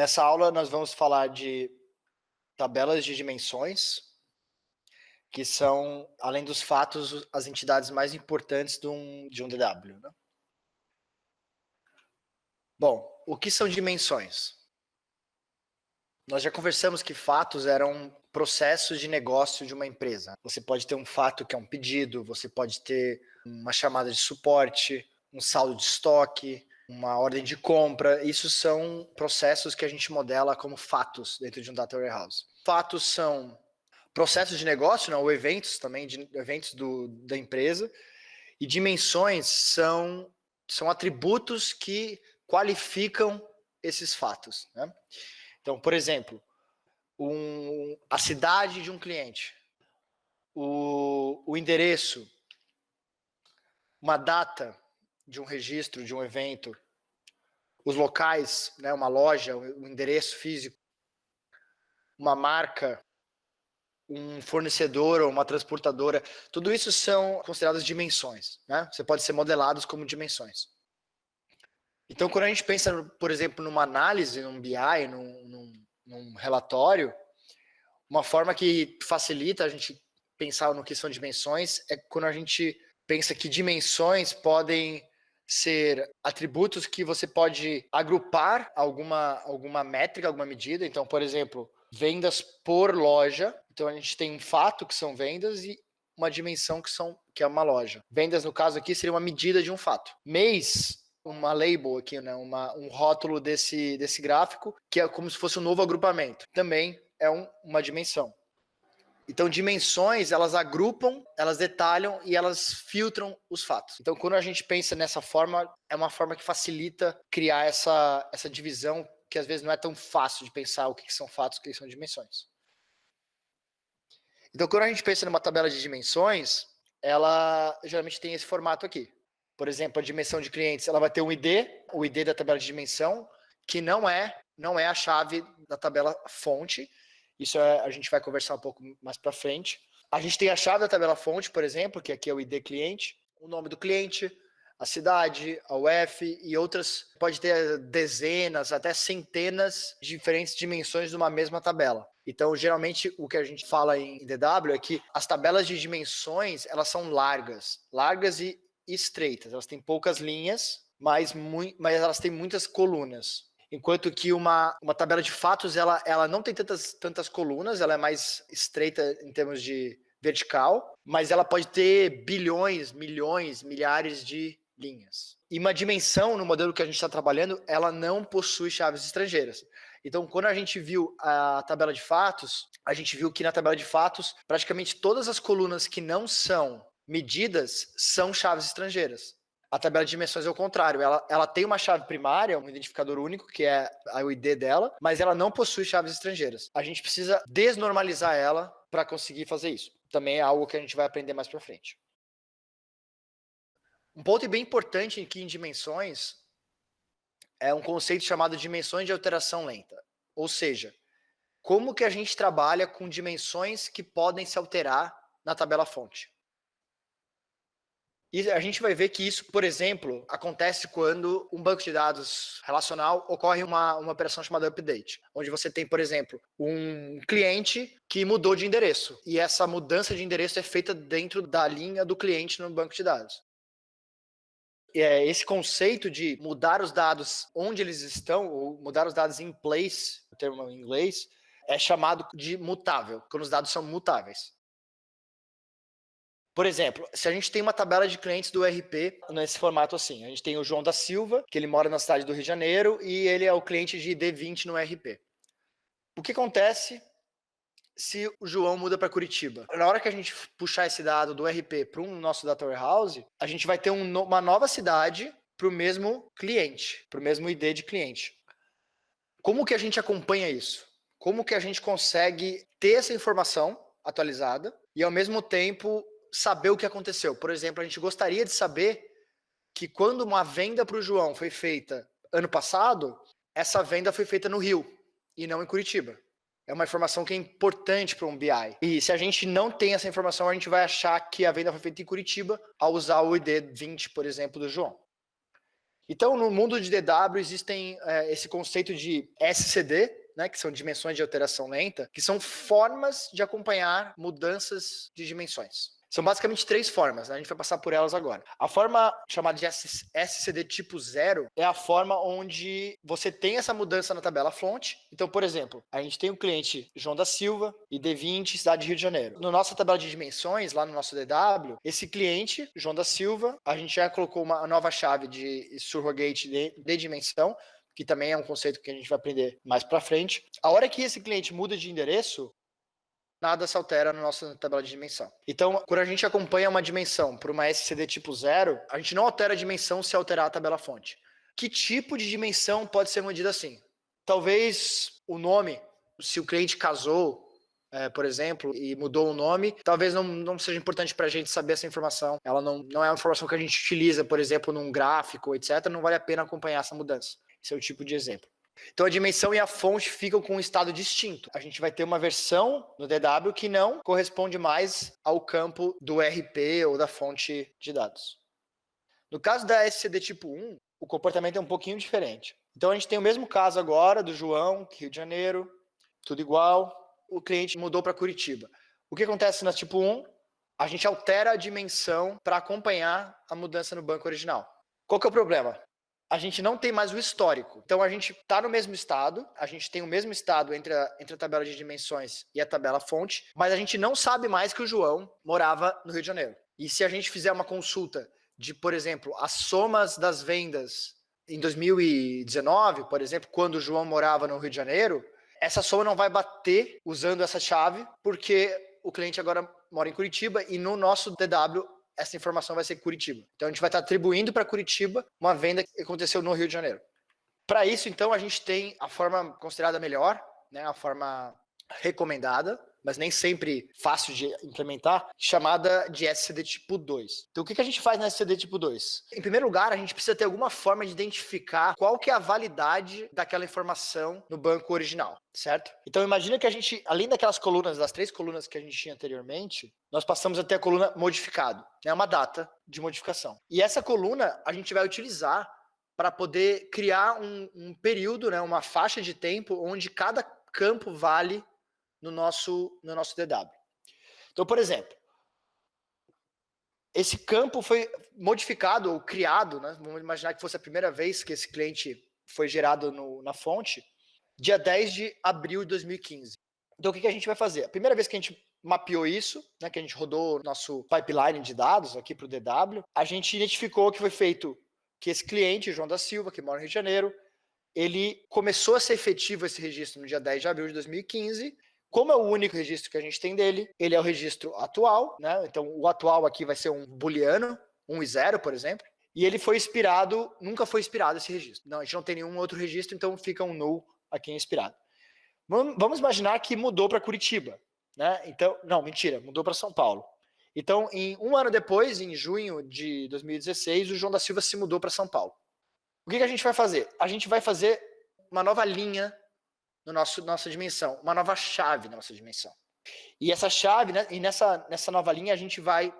Nessa aula nós vamos falar de tabelas de dimensões, que são, além dos fatos, as entidades mais importantes de um DW. Né? Bom, o que são dimensões? Nós já conversamos que fatos eram processos de negócio de uma empresa. Você pode ter um fato que é um pedido, você pode ter uma chamada de suporte, um saldo de estoque, uma ordem de compra. Isso são processos que a gente modela como fatos dentro de um data warehouse. Fatos são processos de negócio, não, ou eventos também, eventos da empresa. E dimensões são atributos que qualificam esses fatos. Né? Então, por exemplo, a cidade de um cliente, o endereço, uma data de um registro, de um evento, os locais, né, uma loja, o endereço físico, uma marca, um fornecedor ou uma transportadora, tudo isso são consideradas dimensões. Né? Você pode ser modelados como dimensões. Então, quando a gente pensa, por exemplo, numa análise, num BI, num relatório, uma forma que facilita a gente pensar no que são dimensões é quando a gente pensa que dimensões podem ser atributos que você pode agrupar alguma métrica, alguma medida. Então, por exemplo, vendas por loja. Então, a gente tem um fato que são vendas e uma dimensão que é uma loja. Vendas, no caso aqui, seria uma medida de um fato. Mês, uma label aqui, né? Um rótulo desse gráfico, que é como se fosse um novo agrupamento. Também é uma dimensão. Então, dimensões, elas agrupam, elas detalham e elas filtram os fatos. Então, quando a gente pensa nessa forma, é uma forma que facilita criar essa divisão, que às vezes não é tão fácil de pensar o que são fatos e o que são dimensões. Então, quando a gente pensa numa tabela de dimensões, ela geralmente tem esse formato aqui. Por exemplo, a dimensão de clientes, ela vai ter um ID, o ID da tabela de dimensão, que não é a chave da tabela fonte. Isso a gente vai conversar um pouco mais para frente. A gente tem a chave da tabela fonte, por exemplo, que aqui é o ID cliente, o nome do cliente, a cidade, a UF e outras. Pode ter dezenas, até centenas de diferentes dimensões de uma mesma tabela. Então, geralmente, o que a gente fala em DW é que as tabelas de dimensões, elas são largas e estreitas. Elas têm poucas linhas, mas elas têm muitas colunas. Enquanto que uma tabela de fatos, ela não tem tantas colunas, ela é mais estreita em termos de vertical, mas ela pode ter bilhões, milhões, milhares de linhas. E uma dimensão, no modelo que a gente está trabalhando, ela não possui chaves estrangeiras. Então, quando a gente viu a tabela de fatos, a gente viu que na tabela de fatos, praticamente todas as colunas que não são medidas são chaves estrangeiras. A tabela de dimensões é o contrário, ela tem uma chave primária, um identificador único, que é o ID dela, mas ela não possui chaves estrangeiras. A gente precisa desnormalizar ela para conseguir fazer isso. Também é algo que a gente vai aprender mais para frente. Um ponto bem importante aqui em dimensões é um conceito chamado dimensões de alteração lenta. Ou seja, como que a gente trabalha com dimensões que podem se alterar na tabela fonte. E a gente vai ver que isso, por exemplo, acontece quando um banco de dados relacional ocorre uma operação chamada update, onde você tem, por exemplo, um cliente que mudou de endereço, e essa mudança de endereço é feita dentro da linha do cliente no banco de dados. Esse conceito de mudar os dados onde eles estão, ou mudar os dados in place, o termo em inglês, é chamado de mutável, quando os dados são mutáveis. Por exemplo, se a gente tem uma tabela de clientes do ERP nesse formato assim, a gente tem o João da Silva, que ele mora na cidade do Rio de Janeiro, e ele é o cliente de D20 no ERP. O que acontece se o João muda para Curitiba? Na hora que a gente puxar esse dado do ERP para um nosso data warehouse, a gente vai ter uma nova cidade para o mesmo cliente, para o mesmo ID de cliente. Como que a gente acompanha isso? Como que a gente consegue ter essa informação atualizada e, ao mesmo tempo, saber o que aconteceu? Por exemplo, a gente gostaria de saber que quando uma venda para o João foi feita ano passado, essa venda foi feita no Rio e não em Curitiba. É uma informação que é importante para um BI. E se a gente não tem essa informação, a gente vai achar que a venda foi feita em Curitiba ao usar o ID 20, por exemplo, do João. Então, no mundo de DW, existem esse conceito de SCD, né, que são dimensões de alteração lenta, que são formas de acompanhar mudanças de dimensões. São basicamente 3 formas, né? A gente vai passar por elas agora. A forma chamada de SCD tipo 0 é a forma onde você tem essa mudança na tabela fonte. Então, por exemplo, a gente tem o cliente João da Silva, ID20, cidade de Rio de Janeiro. Na nossa tabela de dimensões, lá no nosso DW, esse cliente, João da Silva, a gente já colocou uma nova chave de surrogate de dimensão, que também é um conceito que a gente vai aprender mais para frente. A hora que esse cliente muda de endereço, nada se altera na nossa tabela de dimensão. Então, quando a gente acompanha uma dimensão por uma SCD tipo 0, a gente não altera a dimensão se alterar a tabela fonte. Que tipo de dimensão pode ser medida assim? Talvez o nome, se o cliente casou, por exemplo, e mudou o nome, talvez não seja importante para a gente saber essa informação. Ela não é uma informação que a gente utiliza, por exemplo, num gráfico, etc. Não vale a pena acompanhar essa mudança. Esse é o tipo de exemplo. Então a dimensão e a fonte ficam com um estado distinto. A gente vai ter uma versão no DW que não corresponde mais ao campo do RP ou da fonte de dados. No caso da SCD tipo 1, o comportamento é um pouquinho diferente. Então a gente tem o mesmo caso agora do João, Rio de Janeiro, tudo igual. O cliente mudou para Curitiba. O que acontece na tipo 1? A gente altera a dimensão para acompanhar a mudança no banco original. Qual que é o problema? A gente não tem mais o histórico. Então a gente está no mesmo estado, a gente tem o mesmo estado entre a tabela de dimensões e a tabela fonte, mas a gente não sabe mais que o João morava no Rio de Janeiro. E se a gente fizer uma consulta de, por exemplo, as somas das vendas em 2019, por exemplo, quando o João morava no Rio de Janeiro, essa soma não vai bater usando essa chave, porque o cliente agora mora em Curitiba e no nosso DW essa informação vai ser Curitiba. Então a gente vai estar atribuindo para Curitiba uma venda que aconteceu no Rio de Janeiro. Para isso, então, a gente tem a forma considerada melhor, né, a forma recomendada, mas nem sempre fácil de implementar, chamada de SCD tipo 2. Então, o que a gente faz na SCD tipo 2? Em primeiro lugar, a gente precisa ter alguma forma de identificar qual que é a validade daquela informação no banco original, certo? Então, imagina que a gente, além daquelas colunas, das 3 colunas que a gente tinha anteriormente, nós passamos a ter a coluna modificado, né, uma data de modificação. E essa coluna a gente vai utilizar para poder criar um período, né, uma faixa de tempo onde cada campo vale no nosso DW. Então, por exemplo, esse campo foi modificado ou criado, né, vamos imaginar que fosse a primeira vez que esse cliente foi gerado na fonte, dia 10 de abril de 2015. Então, o que a gente vai fazer? A primeira vez que a gente mapeou isso, né, que a gente rodou o nosso pipeline de dados aqui para o DW, a gente identificou que foi feito que esse cliente, João da Silva, que mora no Rio de Janeiro, ele começou a ser efetivo esse registro no dia 10 de abril de 2015. Como é o único registro que a gente tem dele, ele é o registro atual, né? Então o atual aqui vai ser um booleano, 1 e 0, por exemplo. E ele foi expirado, nunca foi expirado esse registro. Não, a gente não tem nenhum outro registro, então fica um null aqui em expirado. Vamos imaginar que mudou para Curitiba, né? Então, não, mentira, mudou para São Paulo. Então, um ano depois, em junho de 2016, o João da Silva se mudou para São Paulo. O que a gente vai fazer? A gente vai fazer uma nova linha no nossa dimensão, uma nova chave na nossa dimensão. E essa chave, né, e nessa nova linha, a gente vai,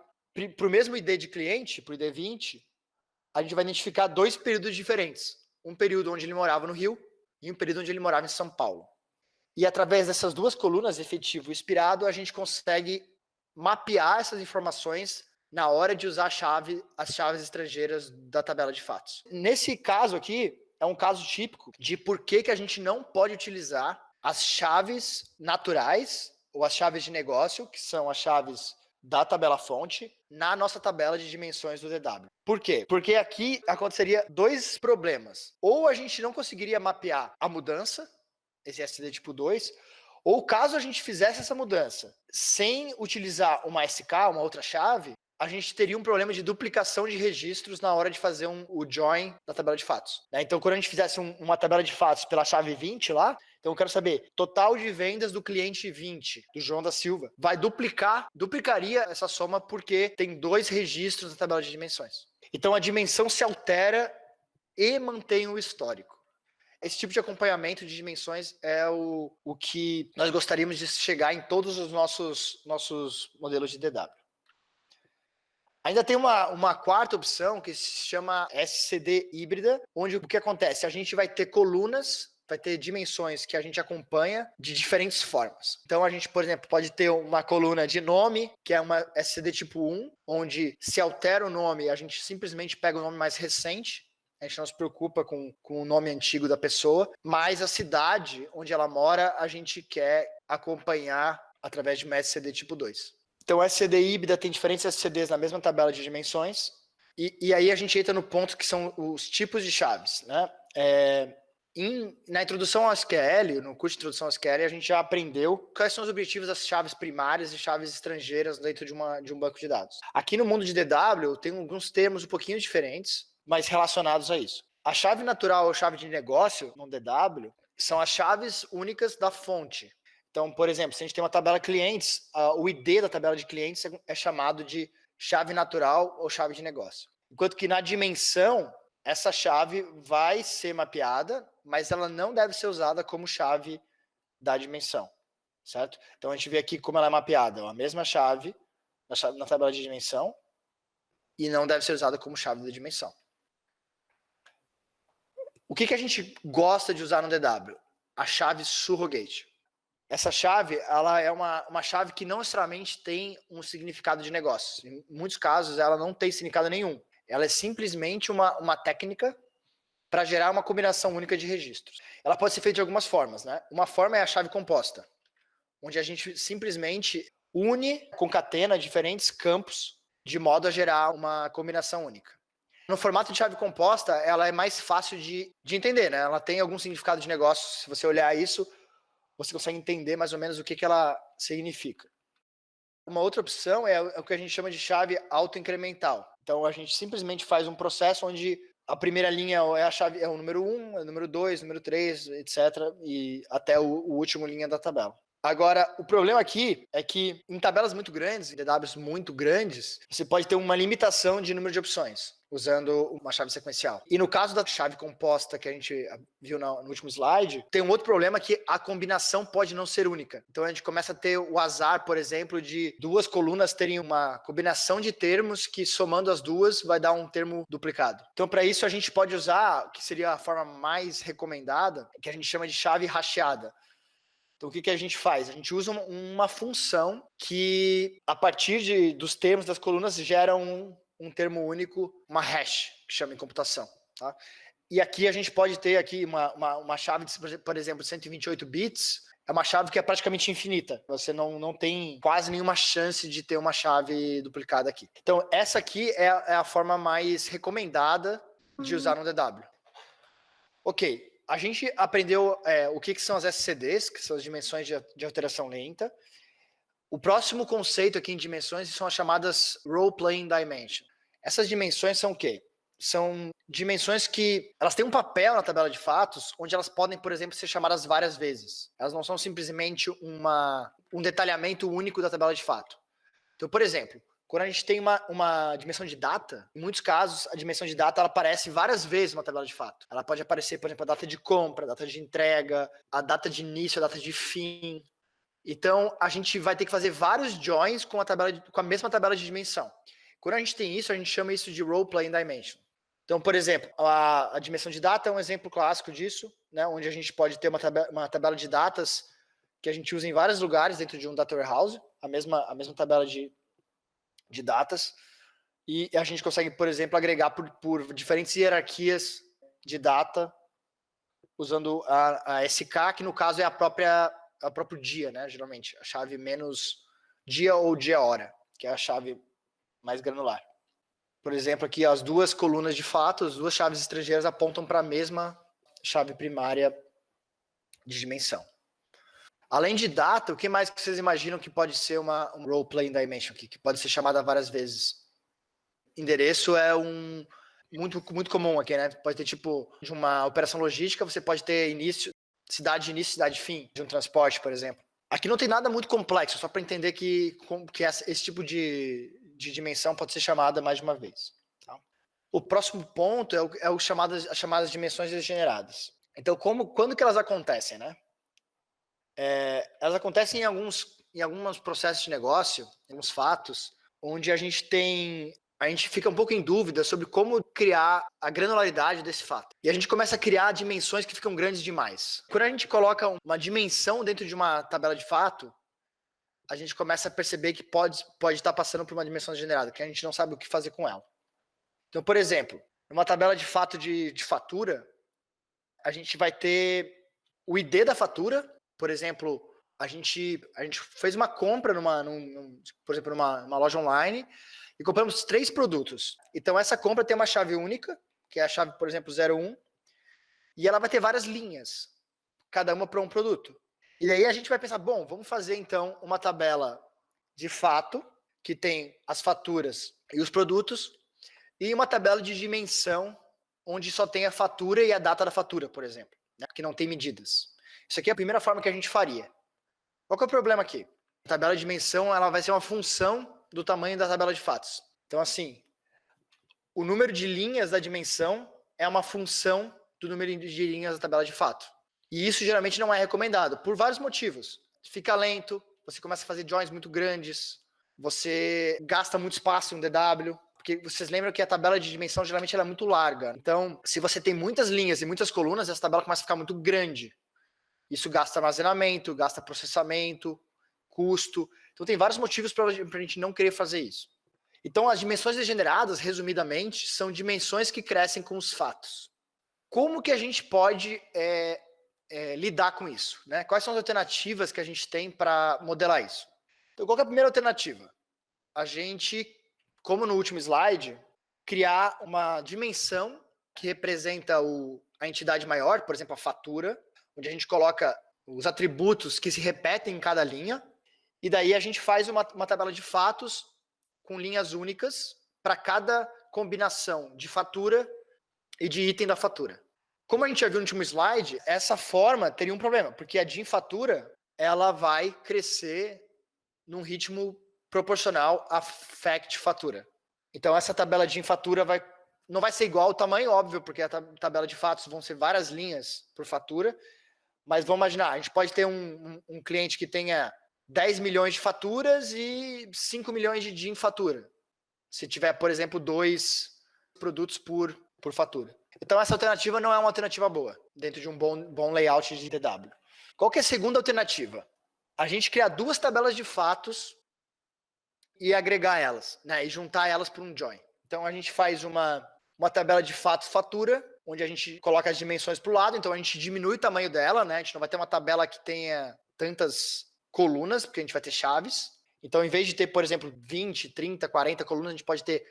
para o mesmo ID de cliente, para o ID 20, a gente vai identificar 2 períodos diferentes. Um período onde ele morava no Rio e um período onde ele morava em São Paulo. E através dessas 2 colunas, efetivo e expirado, a gente consegue mapear essas informações na hora de usar as chaves estrangeiras da tabela de fatos. Nesse caso aqui, é um caso típico de por que a gente não pode utilizar as chaves naturais ou as chaves de negócio, que são as chaves da tabela fonte, na nossa tabela de dimensões do DW. Por quê? Porque aqui aconteceria 2 problemas. Ou a gente não conseguiria mapear a mudança, esse SCD tipo 2, ou caso a gente fizesse essa mudança sem utilizar uma SK, uma outra chave, a gente teria um problema de duplicação de registros na hora de fazer o join da tabela de fatos. Né? Então, quando a gente fizesse uma tabela de fatos pela chave 20 lá, então eu quero saber, total de vendas do cliente 20, do João da Silva, vai duplicaria essa soma porque tem 2 registros na tabela de dimensões. Então, a dimensão se altera e mantém o histórico. Esse tipo de acompanhamento de dimensões é o que nós gostaríamos de chegar em todos os nossos modelos de DW. Ainda tem uma quarta opção que se chama SCD híbrida, onde o que acontece? A gente vai ter colunas, vai ter dimensões que a gente acompanha de diferentes formas. Então a gente, por exemplo, pode ter uma coluna de nome, que é uma SCD tipo 1, onde se altera o nome, a gente simplesmente pega o nome mais recente, a gente não se preocupa com o nome antigo da pessoa, mas a cidade onde ela mora, a gente quer acompanhar através de uma SCD tipo 2. Então, o SCD híbrida tem diferentes SCDs na mesma tabela de dimensões, e aí a gente entra no ponto que são os tipos de chaves, né? Na introdução ao SQL, no curso de introdução ao SQL, a gente já aprendeu quais são os objetivos das chaves primárias e chaves estrangeiras dentro de um banco de dados. Aqui no mundo de DW, tem alguns termos um pouquinho diferentes, mas relacionados a isso. A chave natural ou chave de negócio, no DW, são as chaves únicas da fonte. Então, por exemplo, se a gente tem uma tabela clientes, o ID da tabela de clientes é chamado de chave natural ou chave de negócio. Enquanto que na dimensão, essa chave vai ser mapeada, mas ela não deve ser usada como chave da dimensão, certo? Então, a gente vê aqui como ela é mapeada. A mesma chave na tabela de dimensão e não deve ser usada como chave da dimensão. O que a gente gosta de usar no DW? A chave surrogate. Essa chave, ela é uma chave que não necessariamente tem um significado de negócio. Em muitos casos, ela não tem significado nenhum. Ela é simplesmente uma técnica para gerar uma combinação única de registros. Ela pode ser feita de algumas formas, né? Uma forma é a chave composta, onde a gente simplesmente une, concatena diferentes campos de modo a gerar uma combinação única. No formato de chave composta, ela é mais fácil de entender, né? Ela tem algum significado de negócio. Se você olhar isso, você consegue entender mais ou menos o que ela significa. Uma outra opção é o que a gente chama de chave autoincremental. Então, a gente simplesmente faz um processo onde a primeira linha é a chave, é o número 1, é o número 2, número 3, etc. E até o último linha da tabela. Agora, o problema aqui é que em tabelas muito grandes, em DWs muito grandes, você pode ter uma limitação de número de opções, usando uma chave sequencial. E no caso da chave composta que a gente viu no último slide, tem um outro problema que a combinação pode não ser única. Então a gente começa a ter o azar, por exemplo, de duas colunas terem uma combinação de termos que, somando as duas, vai dar um termo duplicado. Então, para isso, a gente pode usar, que seria a forma mais recomendada, que a gente chama de chave hasteada. Então, o que a gente faz? A gente usa uma função que, a partir dos termos das colunas, gera um termo único, uma hash, que chama em computação. Tá? E aqui a gente pode ter aqui uma chave, de, por exemplo, 128 bits, é uma chave que é praticamente infinita. Você não tem quase nenhuma chance de ter uma chave duplicada aqui. Então, essa aqui é a forma mais recomendada de usar no DW. Ok. A gente aprendeu o que são as SCDs, que são as dimensões de alteração lenta. O próximo conceito aqui em dimensões são as chamadas Role-Playing Dimension. Essas dimensões são o quê? São dimensões que elas têm um papel na tabela de fatos, onde elas podem, por exemplo, ser chamadas várias vezes. Elas não são simplesmente um detalhamento único da tabela de fato. Então, por exemplo, quando a gente tem uma dimensão de data, em muitos casos, a dimensão de data ela aparece várias vezes numa tabela de fato. Ela pode aparecer, por exemplo, a data de compra, a data de entrega, a data de início, a data de fim. Então, a gente vai ter que fazer vários joins com a mesma tabela de dimensão. Quando a gente tem isso, a gente chama isso de role-playing dimension. Então, por exemplo, a dimensão de data é um exemplo clássico disso, né, onde a gente pode ter uma tabela de datas que a gente usa em vários lugares dentro de um data warehouse, a mesma tabela de datas, e a gente consegue, por exemplo, agregar por diferentes hierarquias de data, usando a SK, que no caso é o próprio dia, né? Geralmente, a chave menos dia ou dia-hora, que é a chave mais granular. Por exemplo, aqui as duas colunas de fato, as duas chaves estrangeiras apontam para a mesma chave primária de dimensão. Além de data, o que mais que vocês imaginam que pode ser um role-playing dimension aqui, que pode ser chamada várias vezes? Endereço é muito comum aqui, né? Pode ter tipo de uma operação logística, você pode ter cidade de início, cidade de fim, de um transporte, por exemplo. Aqui não tem nada muito complexo, só para entender que esse tipo de dimensão pode ser chamada mais de uma vez. Tá? O próximo ponto é as chamadas dimensões degeneradas. Então, quando que elas acontecem, né? Elas acontecem em alguns processos de negócio, em alguns fatos, onde a gente tem a gente fica um pouco em dúvida sobre como criar a granularidade desse fato. E a gente começa a criar dimensões que ficam grandes demais. Quando a gente coloca uma dimensão dentro de uma tabela de fato, a gente começa a perceber que pode estar passando por uma dimensão degenerada, que a gente não sabe o que fazer com ela. Então, por exemplo, numa tabela de fato de fatura, a gente vai ter o ID da fatura. Por exemplo, a gente fez uma compra por exemplo, numa loja online e compramos 3 produtos. Então, essa compra tem uma chave única, que é a chave, por exemplo, 01, e ela vai ter várias linhas, cada uma para um produto. E aí a gente vai pensar, bom, vamos fazer então uma tabela de fato, que tem as faturas e os produtos, e uma tabela de dimensão, onde só tem a fatura e a data da fatura, por exemplo, né, que não tem medidas. Isso aqui é a primeira forma que a gente faria. Qual que é o problema aqui? A tabela de dimensão ela vai ser uma função do tamanho da tabela de fatos. Então, assim, o número de linhas da dimensão é uma função do número de linhas da tabela de fato. E isso geralmente não é recomendado, por vários motivos. Fica lento, você começa a fazer joins muito grandes, você gasta muito espaço em um DW, porque vocês lembram que a tabela de dimensão geralmente ela é muito larga. Então, se você tem muitas linhas e muitas colunas, essa tabela começa a ficar muito grande. Isso gasta armazenamento, gasta processamento, custo. Então, tem vários motivos para a gente não querer fazer isso. Então, as dimensões degeneradas, resumidamente, são dimensões que crescem com os fatos. Como que a gente pode lidar com isso, né? Quais são as alternativas que a gente tem para modelar isso? Então, qual que é a primeira alternativa? A gente, como no último slide, criar uma dimensão que representa a entidade maior, por exemplo, a fatura, onde a gente coloca os atributos que se repetem em cada linha, e daí a gente faz uma tabela de fatos com linhas únicas para cada combinação de fatura e de item da fatura. Como a gente já viu no último slide, essa forma teria um problema, porque a DIN fatura ela vai crescer num ritmo proporcional à fact fatura. Então essa tabela de DIN fatura não vai ser igual ao tamanho, óbvio, porque a tabela de fatos vão ser várias linhas por fatura, mas vamos imaginar, a gente pode ter um cliente que tenha 10 milhões de faturas e 5 milhões de DIN fatura. Se tiver, por exemplo, 2 produtos por fatura. Então essa alternativa não é uma alternativa boa, dentro de um bom layout de DW. Qual que é a segunda alternativa? A gente criar 2 tabelas de fatos e agregar elas, né, e juntar elas para um join. Então a gente faz uma tabela de fatos fatura, onde a gente coloca as dimensões para o lado, então a gente diminui o tamanho dela, né, a gente não vai ter uma tabela que tenha tantas colunas, porque a gente vai ter chaves. Então, em vez de ter, por exemplo, 20, 30, 40 colunas, a gente pode ter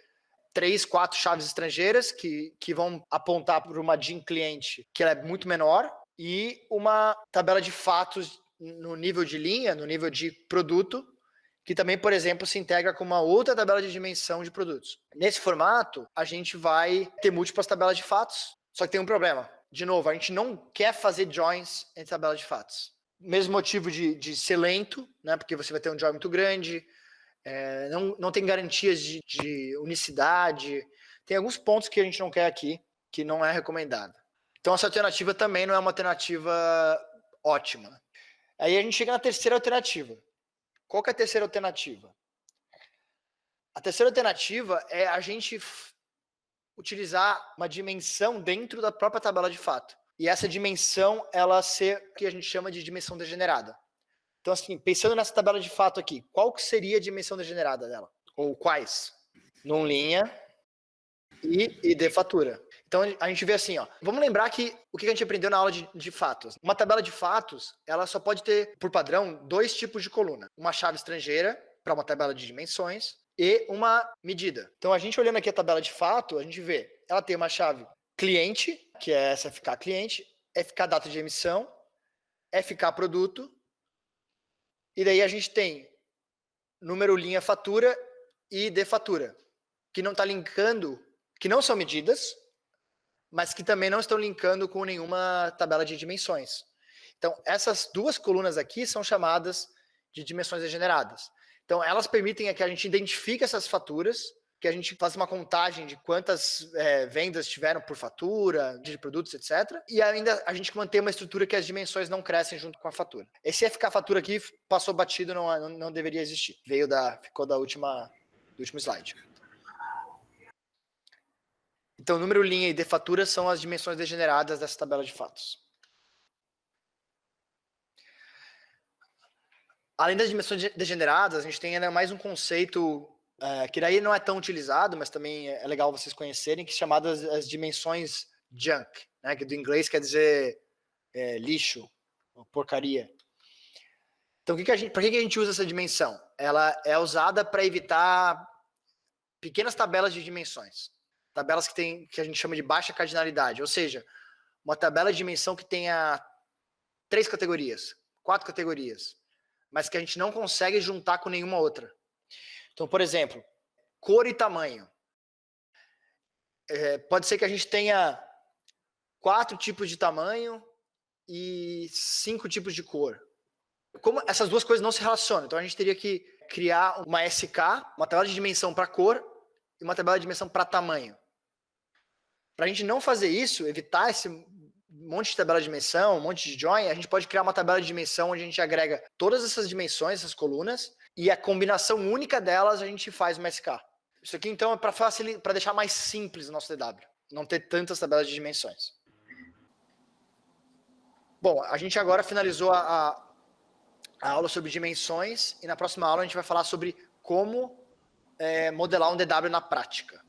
3, 4 chaves estrangeiras que vão apontar para uma DIN cliente que ela é muito menor e uma tabela de fatos no nível de linha, no nível de produto, que também, por exemplo, se integra com uma outra tabela de dimensão de produtos. Nesse formato, a gente vai ter múltiplas tabelas de fatos, só que tem um problema. De novo, a gente não quer fazer joins entre tabelas de fatos. Mesmo motivo de ser lento, né, porque você vai ter um join muito grande, não tem garantias de unicidade, tem alguns pontos que a gente não quer aqui, que não é recomendado. Então essa alternativa também não é uma alternativa ótima. Aí a gente chega na terceira alternativa. Qual que é a terceira alternativa? A terceira alternativa é a gente utilizar uma dimensão dentro da própria tabela de fato. E essa dimensão, ela ser o que a gente chama de dimensão degenerada. Então, assim, pensando nessa tabela de fato aqui, qual que seria a dimensão degenerada dela? Ou quais? Num linha e de fatura. Então, a gente vê assim, ó. Vamos lembrar que o que a gente aprendeu na aula de fatos. Uma tabela de fatos, ela só pode ter, por padrão, 2 tipos de coluna. Uma chave estrangeira, para uma tabela de dimensões, e uma medida. Então, a gente olhando aqui a tabela de fato, a gente vê, ela tem uma chave cliente, que é essa FK cliente, FK data de emissão, FK produto, e daí a gente tem número linha fatura e de fatura, que não está linkando, que não são medidas, mas que também não estão linkando com nenhuma tabela de dimensões. Então, essas 2 colunas aqui são chamadas de dimensões degeneradas. Então, elas permitem que a gente identifique essas faturas, que a gente faça uma contagem de quantas vendas tiveram por fatura, de produtos, etc. E ainda a gente mantém uma estrutura que as dimensões não crescem junto com a fatura. Esse FK fatura aqui passou batido, não deveria existir. Ficou do último slide. Então, número, linha e defatura são as dimensões degeneradas dessa tabela de fatos. Além das dimensões degeneradas, a gente tem ainda mais um conceito que daí não é tão utilizado, mas também é legal vocês conhecerem, que é chamado as dimensões junk, né, que do inglês quer dizer lixo, porcaria. Então, para que a gente usa essa dimensão? Ela é usada para evitar pequenas tabelas de dimensões. Tabelas que a gente chama de baixa cardinalidade, ou seja, uma tabela de dimensão que tenha 3 categorias, 4 categorias, mas que a gente não consegue juntar com nenhuma outra. Então, por exemplo, cor e tamanho. Pode ser que a gente tenha 4 tipos de tamanho e 5 tipos de cor. Como essas duas coisas não se relacionam, então a gente teria que criar uma SK, uma tabela de dimensão para cor e uma tabela de dimensão para tamanho. Para a gente não fazer isso, evitar esse monte de tabela de dimensão, um monte de join, a gente pode criar uma tabela de dimensão onde a gente agrega todas essas dimensões, essas colunas, e a combinação única delas a gente faz uma SK. Isso aqui então é para deixar mais simples o nosso DW, não ter tantas tabelas de dimensões. Bom, a gente agora finalizou a aula sobre dimensões, e na próxima aula a gente vai falar sobre como modelar um DW na prática.